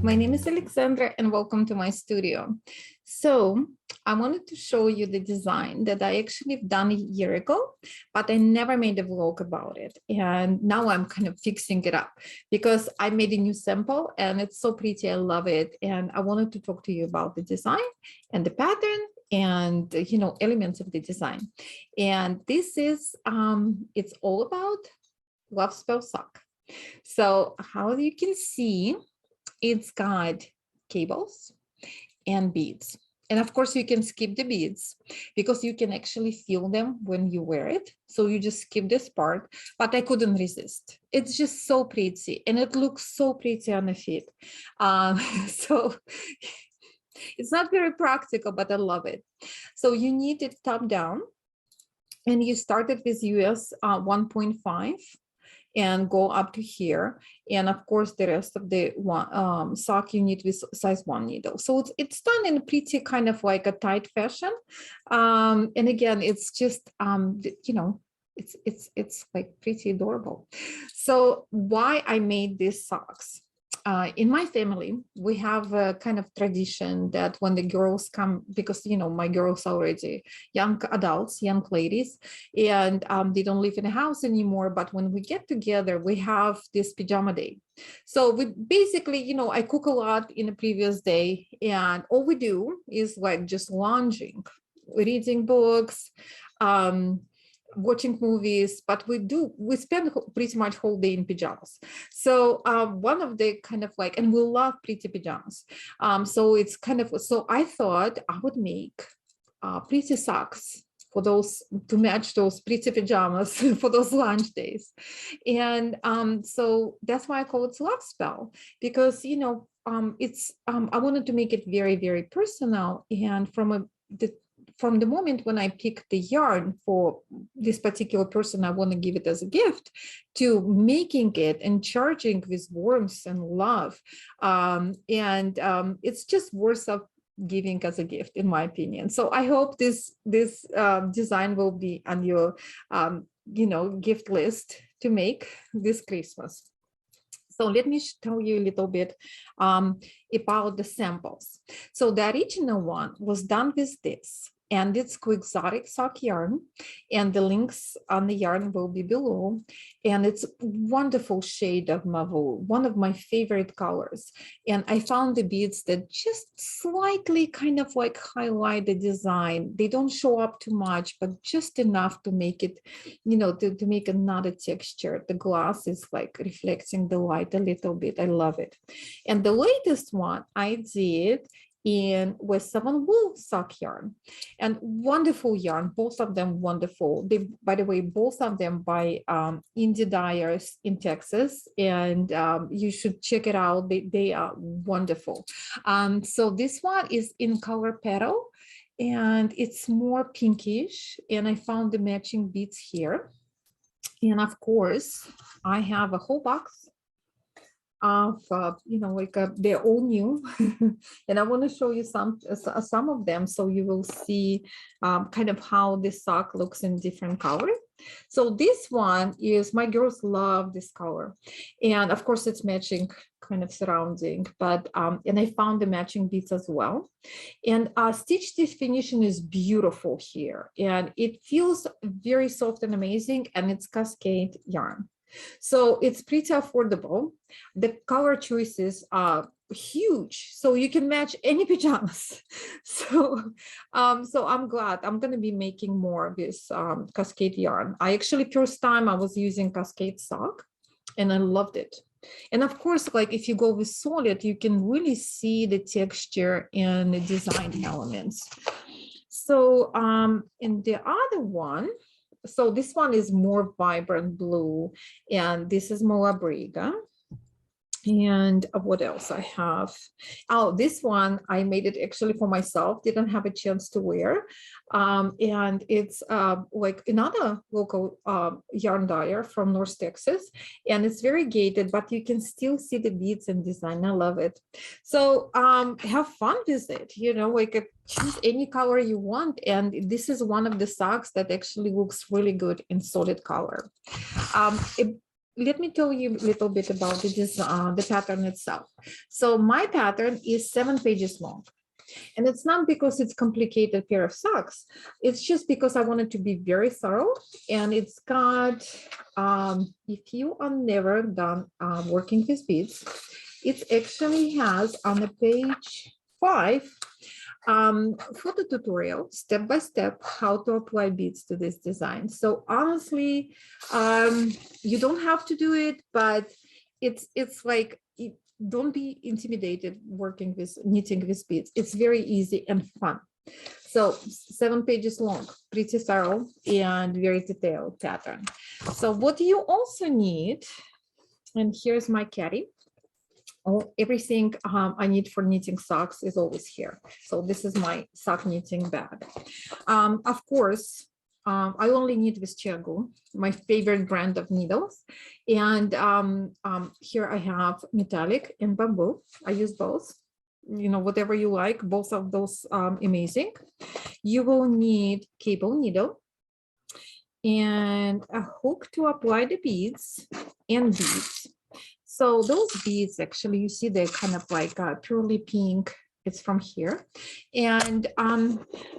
my name is Alexandra and welcome to my studio. So I wanted to show you the design that I actually have done a year ago, but I never made a vlog about it. And now I'm kind of fixing it up because I made a new sample and it's so pretty. I love it. And I wanted to talk to you about the design and the pattern and, elements of the design. And this is, it's all about Love Spell Sock. So how you can see, it's got cables and beads. And of course, you can skip the beads because you can actually feel them when you wear it. So you just skip this part, but I couldn't resist. It's just so pretty and it looks so pretty on the feet. So it's not very practical, but I love it. So you need it top down and you started with US 1.5. and go up to here, and of course the rest of the sock you need with size 1 needle. So it's done in a pretty kind of like a tight fashion, and again it's just it's like pretty adorable. So why I made these socks? In my family, we have a kind of tradition that when the girls come, because, my girls are already young adults, young ladies, and they don't live in a house anymore. But when we get together, we have this pajama day. So we basically, I cook a lot in the previous day, and all we do is like just lounging, reading books, watching movies, but we spend pretty much whole day in pajamas. So one of the kind of like, and we love pretty pajamas. So it's kind of, so I thought I would make pretty socks for those, to match those pretty pajamas for those lunch days. And so that's why I call it Love Spell, because, it's, I wanted to make it very, very personal. And from the moment when I picked the yarn for this particular person, I want to give it as a gift, to making it and charging with warmth and love. It's just worth of giving as a gift, in my opinion. So I hope this design will be on your, gift list to make this Christmas. So let me tell you a little bit about the samples. So the original one was done with this, and it's Quixotic sock yarn, and the links on the yarn will be below. And it's wonderful shade of mauve, one of my favorite colors. And I found the beads that just slightly kind of like highlight the design. They don't show up too much, but just enough to make it, to make another texture. The glass is like reflecting the light a little bit. I love it. And the latest one I did with 7 wool sock yarn, and wonderful yarn, both of them wonderful. They, by the way, both of them by indie dyers in Texas, and you should check it out. They are wonderful. So this one is in color Petal, and it's more pinkish, and I found the matching beads here. And of course I have a whole box of they're all new and I want to show you some of them, so you will see kind of how this sock looks in different colors. So this one is, my girls love this color, and of course it's matching kind of surrounding, but and I found the matching beads as well. And stitch definition is beautiful here, and it feels very soft and amazing, and it's cascade yarn. So it's pretty affordable. The color choices are huge, so you can match any pajamas. So I'm glad I'm going to be making more of this cascade yarn. I actually, first time I was using cascade sock and I loved it. And of course, like if you go with solid, you can really see the texture and the design elements. So in the other one, so this one is more vibrant blue, and this is Mola Briga. And what else I have? Oh, this one I made it actually for myself, didn't have a chance to wear. And it's like another local yarn dyer from North Texas, and it's very gated, but you can still see the beads and design. I love it. So have fun with it, like choose any color you want. And this is one of the socks that actually looks really good in solid color. let me tell you a little bit about the pattern itself. So my pattern is 7 pages long. And it's not because it's complicated pair of socks. It's just because I wanted to be very thorough. And it's got, if you are never done working with beads, it actually has on the page 5 photo tutorial, step by step, how to apply beads to this design. So honestly, you don't have to do it, but it's like, don't be intimidated working with knitting with beads. It's very easy and fun. So 7 pages long, pretty thorough and very detailed pattern. So what you also need, and here's my caddy. Everything I need for knitting socks is always here. So this is my sock knitting bag. Of course, I only knit with Chiago, my favorite brand of needles. And here I have metallic and bamboo. I use both, you know, whatever you like, both of those amazing. You will need cable needle and a hook to apply the beads and beads. So those beads, actually, you see they're kind of like purely pink. It's from here. And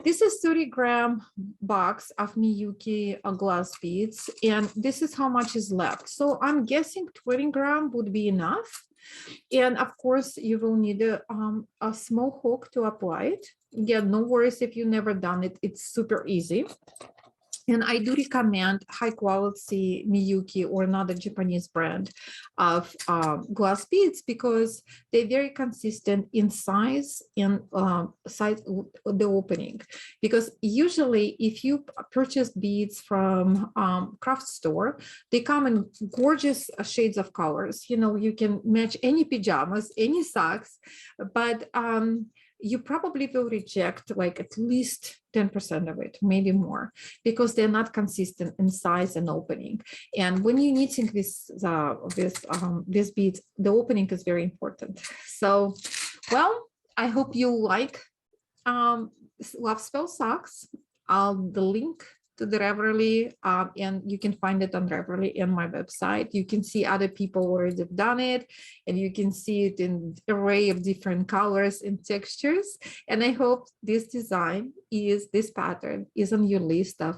this is 30-gram box of Miyuki glass beads. And this is how much is left. So I'm guessing 20-gram would be enough. And of course, you will need a small hook to apply it. Yeah, no worries if you've never done it. It's super easy. And I do recommend high quality Miyuki or another Japanese brand of glass beads because they're very consistent in size and size the opening. Because usually if you purchase beads from craft store, they come in gorgeous shades of colors. You know, you can match any pajamas, any socks, but you probably will reject like at least 10% of it, maybe more, because they're not consistent in size and opening. And when you're knitting this beads, the opening is very important. So, well, I hope you like Love Spell socks. The link to the Ravelry, and you can find it on Ravelry and my website. You can see other people already have done it, and you can see it in an array of different colors and textures. And I hope this pattern is on your list of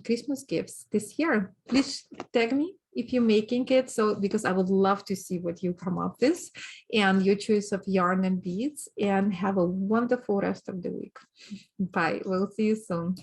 Christmas gifts this year. Please tag me if you're making it, because I would love to see what you come up with and your choice of yarn and beads. And have a wonderful rest of the week. Bye. We'll see you soon.